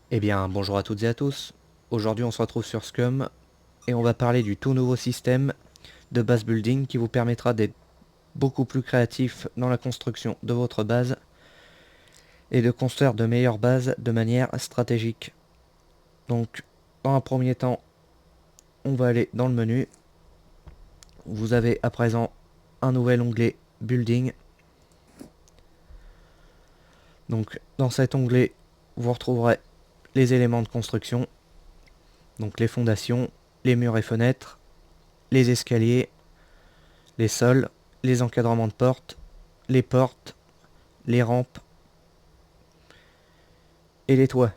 Eh bien, bonjour à toutes et à tous. Aujourd'hui, on se retrouve sur Scum et on va parler du tout nouveau système de base building qui vous permettra d'être beaucoup plus créatif dans la construction de votre base et de construire de meilleures bases de manière stratégique. Donc, dans un premier temps, on va aller dans le menu. Vous avez à présent un nouvel onglet Building. Donc, dans cet onglet, vous retrouverez les éléments de construction, donc les fondations, les murs et fenêtres, les escaliers, les sols, les encadrements de portes, les rampes et les toits.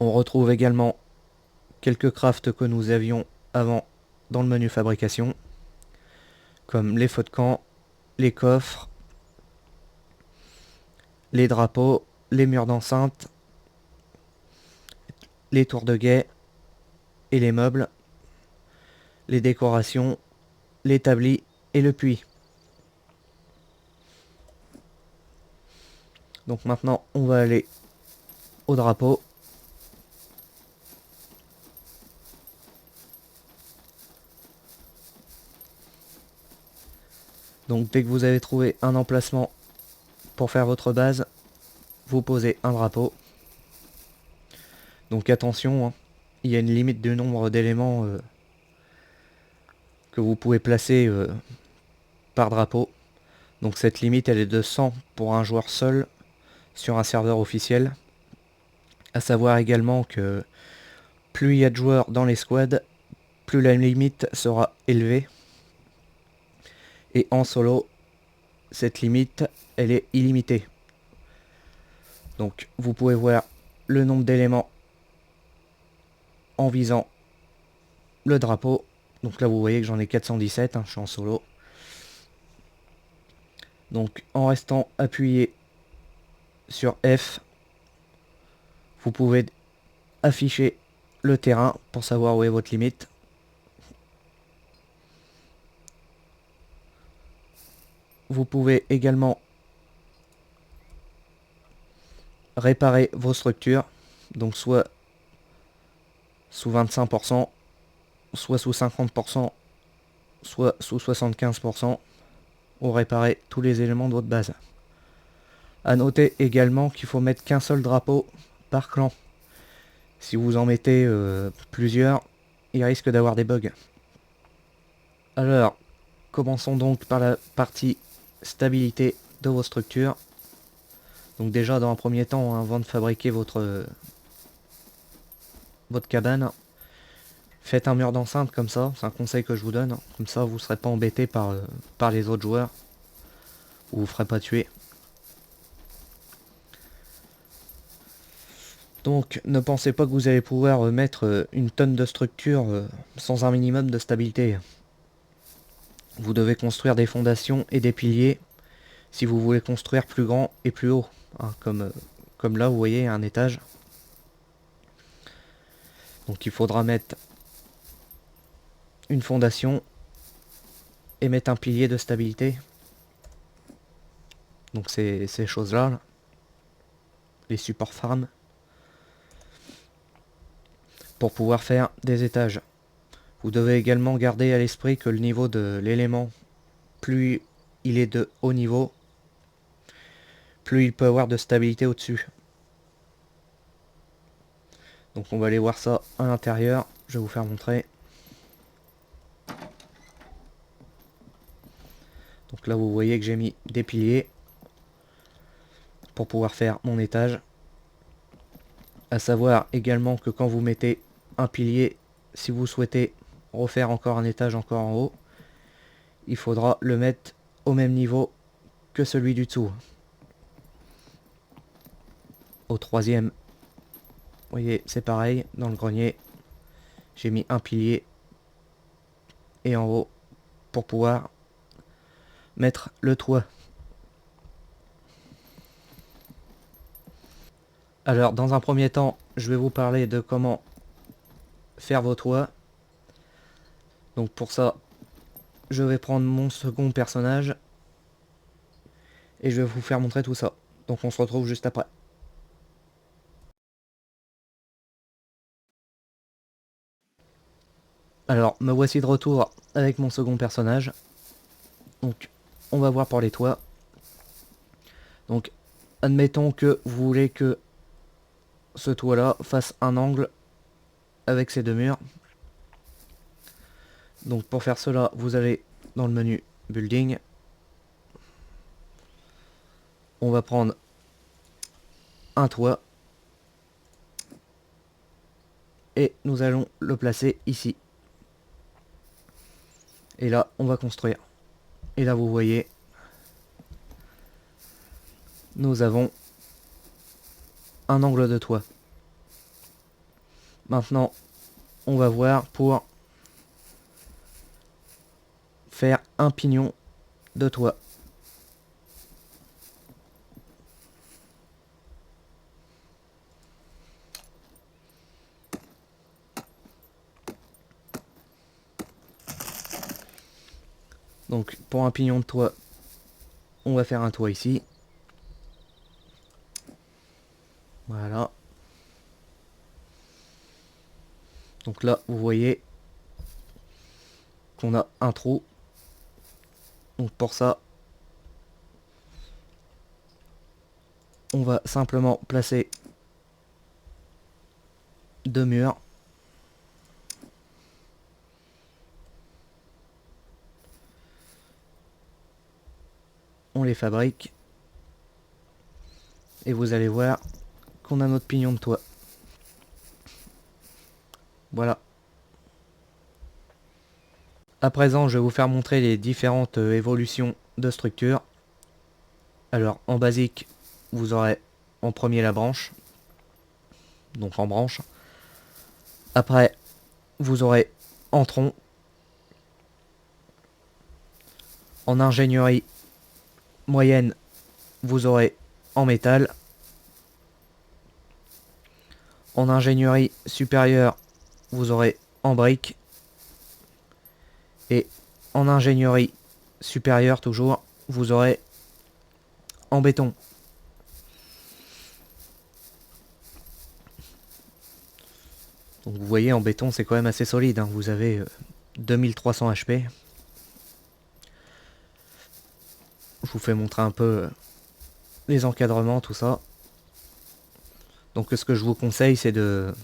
On retrouve également quelques crafts que nous avions avant dans le menu fabrication, comme les feux de camp, les coffres, les drapeaux, les murs d'enceinte, les tours de guet et les meubles, les décorations, l'établi et le puits. Donc maintenant on va aller au drapeau. Donc dès que vous avez trouvé un emplacement pour faire votre base, vous posez un drapeau. Donc attention, hein, il y a une limite du nombre d'éléments que vous pouvez placer par drapeau. Donc cette limite elle est de 100 pour un joueur seul sur un serveur officiel. À savoir également que plus il y a de joueurs dans les squads, plus la limite sera élevée. Et en solo, cette limite elle est illimitée. Donc vous pouvez voir le nombre d'éléments en visant le drapeau. Donc là vous voyez que j'en ai 417, hein, je suis en solo. Donc en restant appuyé sur F, vous pouvez afficher le terrain pour savoir où est votre limite. Vous pouvez également réparer vos structures, donc soit sous 25%, soit sous 50%, soit sous 75%, ou réparer tous les éléments de votre base. A noter également qu'il faut mettre qu'un seul drapeau par clan. Si vous en mettez plusieurs, il risque d'avoir des bugs. Alors, commençons donc par la partie stabilité de vos structures. Donc déjà, dans un premier temps, avant de fabriquer votre cabane, faites un mur d'enceinte comme ça, c'est un conseil que je vous donne. Comme ça, vous ne serez pas embêté par les autres joueurs, ou vous ne ferez pas tuer. Donc, ne pensez pas que vous allez pouvoir mettre une tonne de structure sans un minimum de stabilité. Vous devez construire des fondations et des piliers si vous voulez construire plus grand et plus haut. Hein, comme là, vous voyez, un étage. Donc il faudra mettre une fondation et mettre un pilier de stabilité. Donc ces choses-là, là, les supports farm, pour pouvoir faire des étages. Vous devez également garder à l'esprit que le niveau de l'élément, plus il est de haut niveau, plus il peut avoir de stabilité au-dessus. Donc on va aller voir ça à l'intérieur, je vais vous faire montrer. Donc là vous voyez que j'ai mis des piliers pour pouvoir faire mon étage. À savoir également que quand vous mettez un pilier, si vous souhaitez refaire encore un étage encore en haut, il faudra le mettre au même niveau que celui du dessous. Au troisième, vous voyez, c'est pareil, dans le grenier, j'ai mis un pilier et en haut pour pouvoir mettre le toit. Alors, dans un premier temps, je vais vous parler de comment faire vos toits. Donc pour ça, je vais prendre mon second personnage et je vais vous faire montrer tout ça. Donc on se retrouve juste après. Alors, me voici de retour avec mon second personnage. Donc, on va voir pour les toits. Donc, admettons que vous voulez que ce toit-là fasse un angle avec ces deux murs. Donc, pour faire cela, vous allez dans le menu Building. On va prendre un toit. Et nous allons le placer ici. Et là, on va construire. Et là, vous voyez, nous avons un angle de toit. Maintenant, on va voir pour faire un pignon de toit. Donc, pour un pignon de toit, on va faire un toit ici. Voilà. Donc là, vous voyez qu'on a un trou. Donc pour ça, on va simplement placer deux murs. On les fabrique. Et vous allez voir qu'on a notre pignon de toit. Voilà. À présent, je vais vous faire montrer les différentes évolutions de structure. Alors, en basique, vous aurez en premier la branche. Donc en branche. Après, vous aurez en tronc. En ingénierie moyenne, vous aurez en métal. En ingénierie supérieure, vous aurez en brique. Et en ingénierie supérieure toujours, vous aurez en béton. Donc vous voyez, en béton, c'est quand même assez solide, hein. Vous avez 2300 HP. Je vous fais montrer un peu les encadrements, tout ça. Donc ce que je vous conseille, c'est de...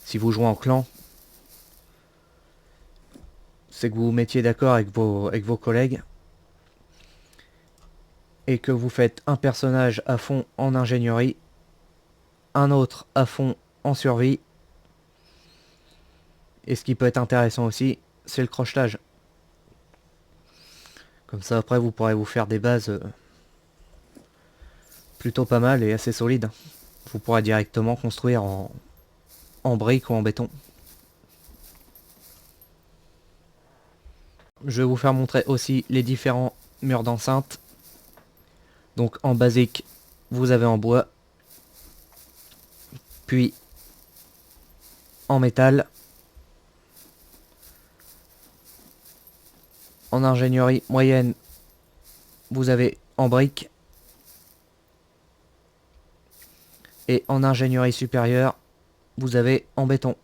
Si vous jouez en clan, c'est que vous vous mettiez d'accord avec vos collègues. Et que vous faites un personnage à fond en ingénierie, un autre à fond en survie. Et ce qui peut être intéressant aussi, c'est le crochetage. Comme ça, après, vous pourrez vous faire des bases plutôt pas mal et assez solides. Vous pourrez directement construire en briques ou en béton. Je vais vous faire montrer aussi les différents murs d'enceinte. Donc en basique, vous avez en bois, puis en métal, en ingénierie moyenne, vous avez en brique, et en ingénierie supérieure, vous avez en béton.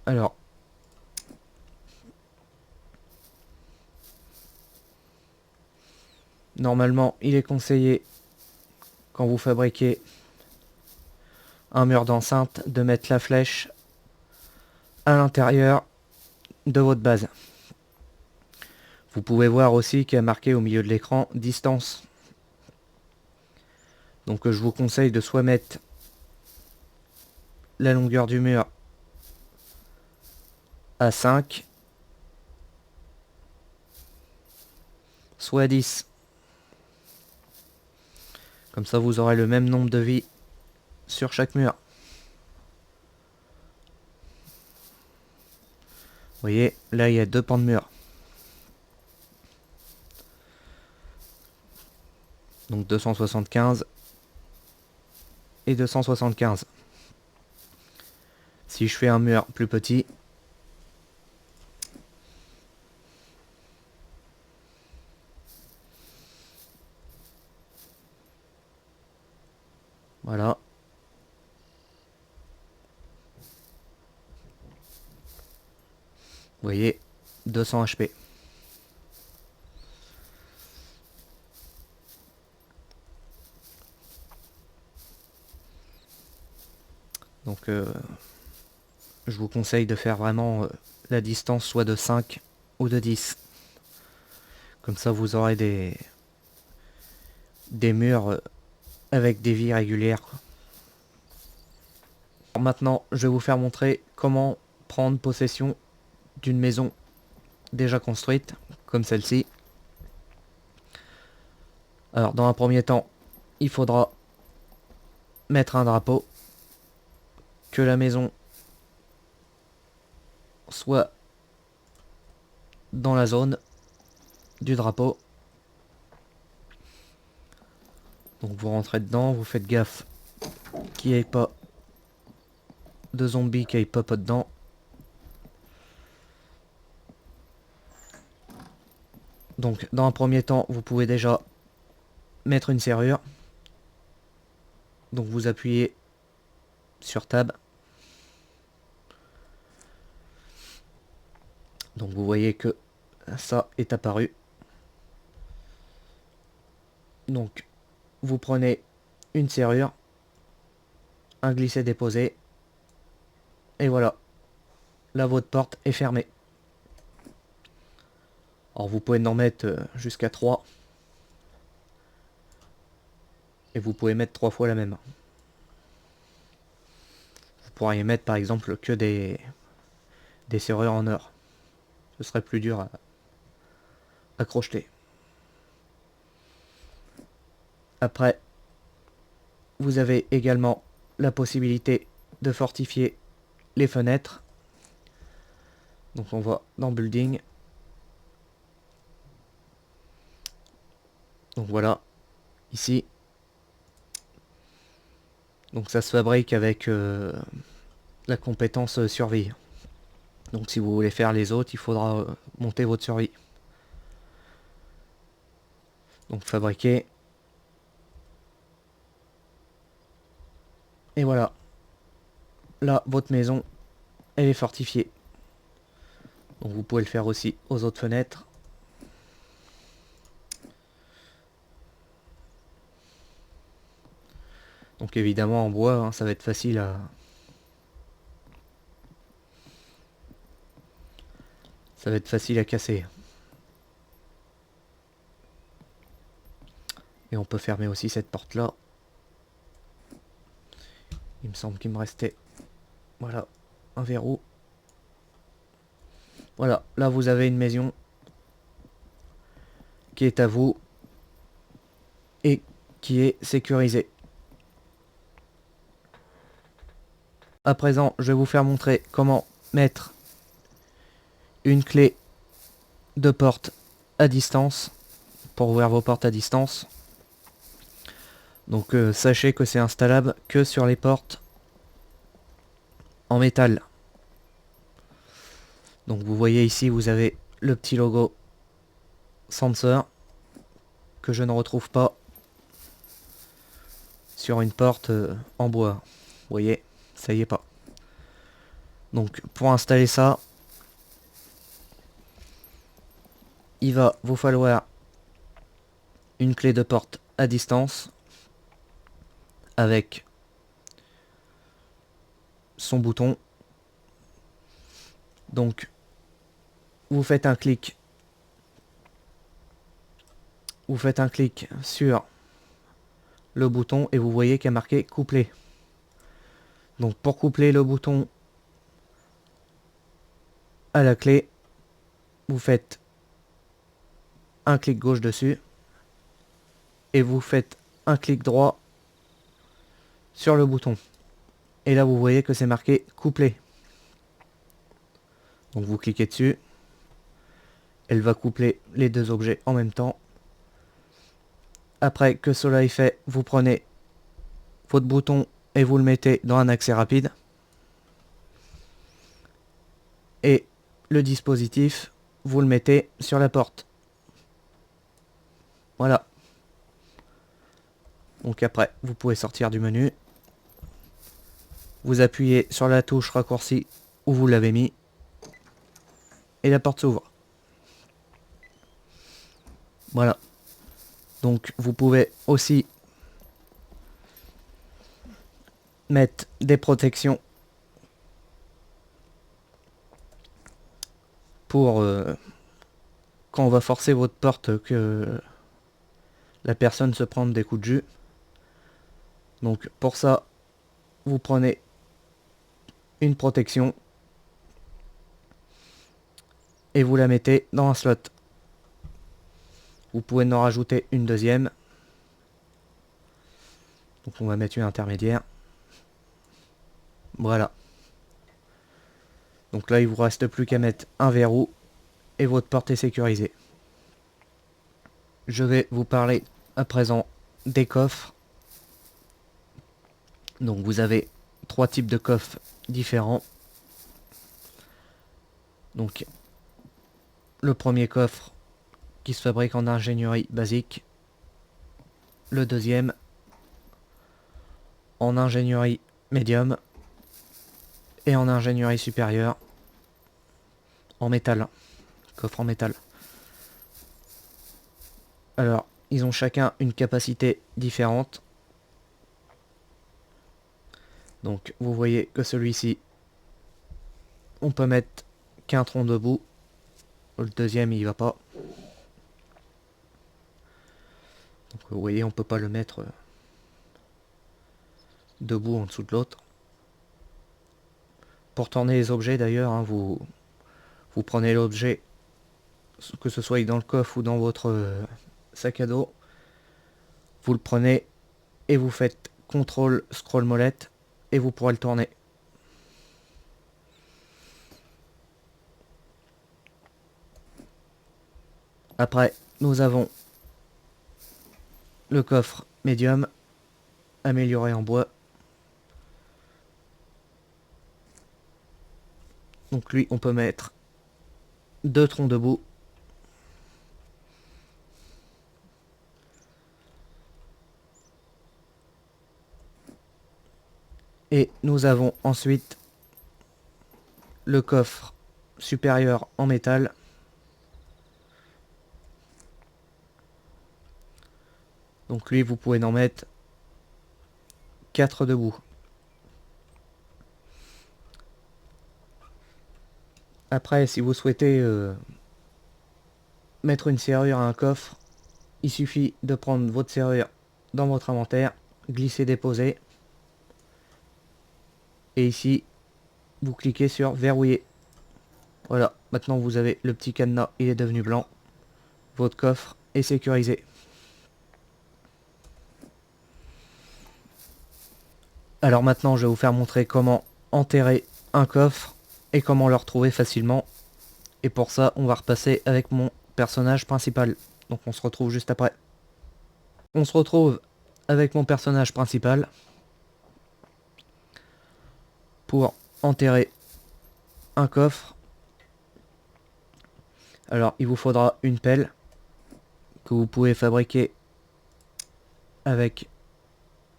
Alors, normalement, il est conseillé, quand vous fabriquez un mur d'enceinte, de mettre la flèche à l'intérieur de votre base. Vous pouvez voir aussi qu'il y a marqué au milieu de l'écran distance. Donc je vous conseille de soit mettre la longueur du mur à 5, soit à 10. Comme ça vous aurez le même nombre de vies sur chaque mur. Vous voyez, là il y a deux pans de mur. Donc 275 et 275. Si je fais un mur plus petit, Voilà. Vous voyez, 200 HP. Donc je vous conseille de faire vraiment la distance soit de 5 ou de 10. Comme ça vous aurez des murs avec des vies régulières. Alors maintenant, je vais vous faire montrer comment prendre possession d'une maison déjà construite, comme celle-ci. Alors dans un premier temps, il faudra mettre un drapeau, que la maison soit dans la zone du drapeau. Donc vous rentrez dedans, vous faites gaffe qu'il n'y ait pas de zombies qui aillent pop dedans. Donc dans un premier temps, vous pouvez déjà mettre une serrure. Donc vous appuyez sur Tab. Donc vous voyez que ça est apparu. Donc vous prenez une serrure, un glisser-déposer, et voilà. Là votre porte est fermée. Alors vous pouvez en mettre jusqu'à 3. Et vous pouvez mettre 3 fois la même. Vous pourriez mettre par exemple que des serrures en or. Ce serait plus dur à crocheter. Après, vous avez également la possibilité de fortifier les fenêtres. Donc on va dans Building. Donc voilà, ici. Donc ça se fabrique avec la compétence survie. Donc si vous voulez faire les autres, il faudra monter votre survie. Donc fabriquer. Et voilà. Là, votre maison, elle est fortifiée. Donc vous pouvez le faire aussi aux autres fenêtres. Donc évidemment en bois, hein, ça va être facile à... Ça va être facile à casser. Et on peut fermer aussi cette porte là. Il me semble qu'il me restait... Voilà, un verrou. Voilà, là vous avez une maison qui est à vous et qui est sécurisée. À présent, je vais vous faire montrer comment mettre une clé de porte à distance pour ouvrir vos portes à distance. Donc sachez que c'est installable que sur les portes en métal. Donc vous voyez ici, vous avez le petit logo Sensor que je ne retrouve pas sur une porte en bois. Vous voyez, ça y est pas. Donc pour installer ça, il va vous falloir une clé de porte à distance avec son bouton. Donc vous faites un clic. Vous faites un clic sur le bouton et vous voyez qu'il y a marqué coupler. Donc pour coupler le bouton à la clé, vous faites un clic gauche dessus et vous faites un clic droit sur le bouton. Et là vous voyez que c'est marqué coupler. Donc vous cliquez dessus. Elle va coupler les deux objets en même temps. Après que cela est fait, vous prenez votre bouton et vous le mettez dans un accès rapide. Et le dispositif, vous le mettez sur la porte. Voilà. Donc après, vous pouvez sortir du menu. Vous appuyez sur la touche raccourci où vous l'avez mis. Et la porte s'ouvre. Voilà. Donc vous pouvez aussi mettre des protections pour quand on va forcer votre porte que la personne se prenne des coups de jus. Donc pour ça, vous prenez une protection et vous la mettez dans un slot. Vous pouvez en rajouter une deuxième. Donc on va mettre une intermédiaire. Voilà. Donc là, il vous reste plus qu'à mettre un verrou et votre porte est sécurisée. Je vais vous parler à présent des coffres. Donc vous avez 3 types de coffres différents. Donc le premier coffre qui se fabrique en ingénierie basique. Le deuxième en ingénierie médium. Et en ingénierie supérieure en métal. Coffre en métal. Alors, ils ont chacun une capacité différente. Donc, vous voyez que celui-ci, on peut mettre qu'un tronc debout. Le deuxième, il va pas. Donc, vous voyez, on peut pas le mettre debout en dessous de l'autre. Pour tourner les objets, d'ailleurs, hein, vous prenez l'objet, que ce soit dans le coffre ou dans votre sac à dos. Vous le prenez et vous faites CTRL scroll molette et vous pourrez le tourner. Après, nous avons le coffre médium amélioré en bois. Donc lui, on peut mettre 2 troncs debout. Et nous avons ensuite le coffre supérieur en métal. Donc lui, vous pouvez en mettre 4 debout. Après, si vous souhaitez mettre une serrure à un coffre, il suffit de prendre votre serrure dans votre inventaire, glisser, déposer. Et ici, vous cliquez sur verrouiller. Voilà, maintenant vous avez le petit cadenas, il est devenu blanc. Votre coffre est sécurisé. Alors maintenant, je vais vous faire montrer comment enterrer un coffre et comment le retrouver facilement. Et pour ça, on va repasser avec mon personnage principal. Donc on se retrouve juste après. On se retrouve avec mon personnage principal pour enterrer un coffre. Alors il vous faudra une pelle que vous pouvez fabriquer avec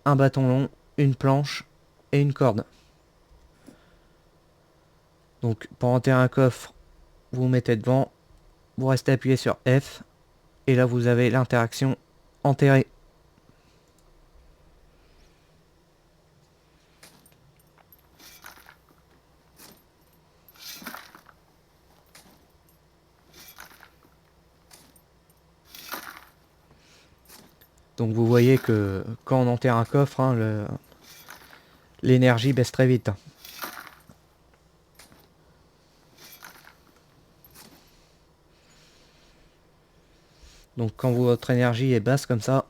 un bâton long, une planche et une corde. Donc pour enterrer un coffre, vous vous mettez devant, vous restez appuyé sur F et là vous avez l'interaction enterrer. Donc vous voyez que quand on enterre un coffre, hein, l'énergie baisse très vite. Donc quand votre énergie est basse comme ça,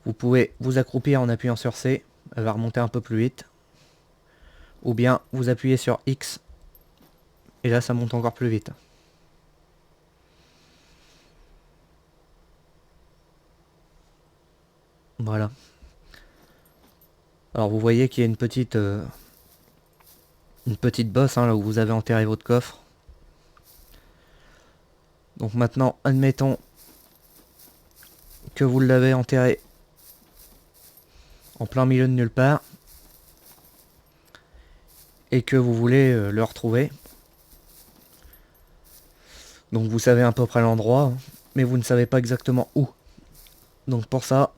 vous pouvez vous accroupir en appuyant sur C, elle va remonter un peu plus vite. Ou bien vous appuyez sur X, et là ça monte encore plus vite. Voilà. Alors vous voyez qu'il y a une petite bosse hein, là où vous avez enterré votre coffre. Donc maintenant, admettons que vous l'avez enterré en plein milieu de nulle part, et que vous voulez le retrouver. Donc vous savez à peu près l'endroit, hein, mais vous ne savez pas exactement où. Donc pour ça,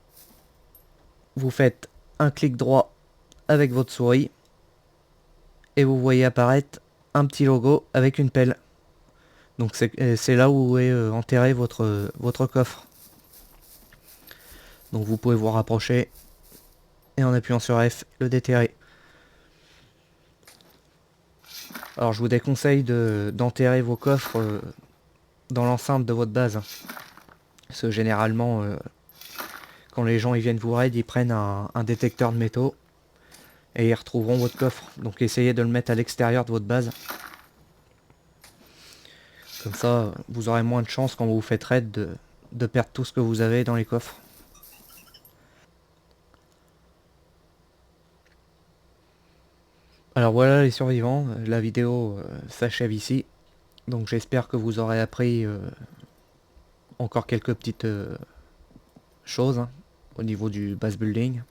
vous faites un clic droit avec votre souris, et vous voyez apparaître un petit logo avec une pelle. Donc c'est là où est enterré votre coffre. Donc vous pouvez vous rapprocher et en appuyant sur F, le déterrer. Alors je vous déconseille d'enterrer vos coffres dans l'enceinte de votre base. Parce que généralement, quand les gens ils viennent vous raid, ils prennent un détecteur de métaux et ils retrouveront votre coffre. Donc essayez de le mettre à l'extérieur de votre base. Comme ça, vous aurez moins de chances quand vous vous faites raid de perdre tout ce que vous avez dans les coffres. Alors voilà les survivants, la vidéo s'achève ici. Donc j'espère que vous aurez appris encore quelques petites choses hein, au niveau du base building.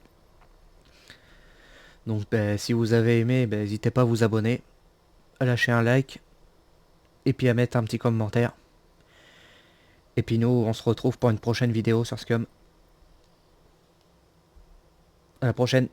Donc si vous avez aimé, n'hésitez pas à vous abonner, à lâcher un like, et puis à mettre un petit commentaire. Et puis nous, on se retrouve pour une prochaine vidéo sur Scum. À la prochaine.